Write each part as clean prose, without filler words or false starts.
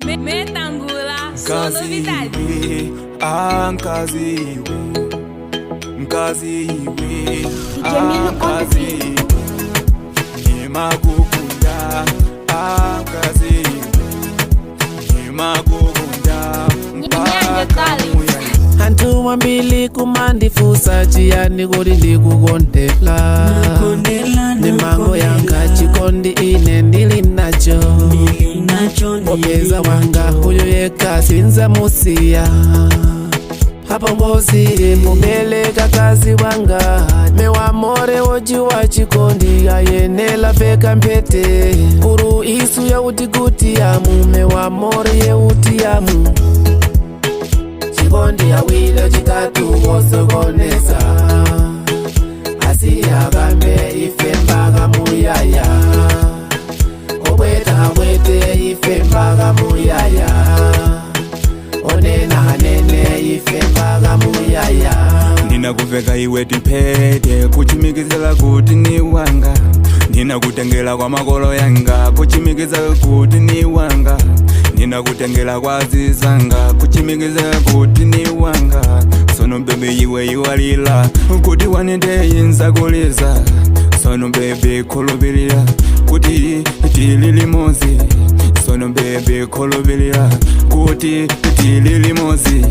Metangula, sua novidade. Nkazi iwe, Nimagukunda, nkazi iwe, Nimagukunda, mpaka muya. Antu wambili kumandifusa chiyani kuti ndikukondela Ni mango yanga chikondi ine ndili nacho Popeza wanga uyu yeka sinza musiya Hapo ngozi mubeleka kazi wanga Mewa more oji wa chikondi ayenela veka mpete Kuru isu ya utikuti yamu Mewa more ye uti yamu Chikondi awilo chitatu wosogonesa Asiya gambe ife mbaga muyaya Obweta wete ife mbaga muyaya Onena hanene ife mbaga muyaya Nina kuveka iwe tipete kuchimikizela kuti ni wanga Nina kutengela kwa makolo yanga kuchimikizela kuti ni wanga Nina kutengela kwa zizanga kuchimikizela kuti ni wanga Sono bebe iwe iwalila kuti wanende inza kuliza Sono bebe kulubilila kuti tilili mozi Sono bebe kulubilila kuti tilili mozi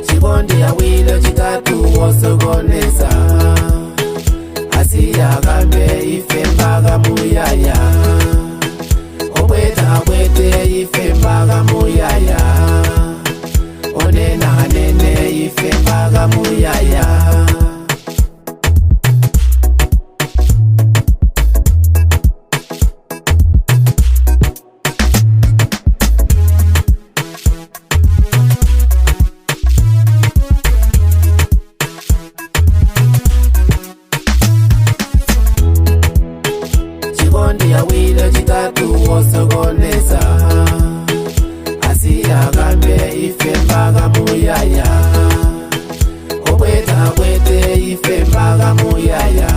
Chikondi awilo chitatu wosogonesa Asiya gambe ife mbaga muyaya Obweta wete ife mbaga muyaya Onena hanene ife mbaga muyaya Chikondi awilo chitatu wosogonesa Asiya gambe ife mbaga muyaya Obweta wete ife mbaga muyaya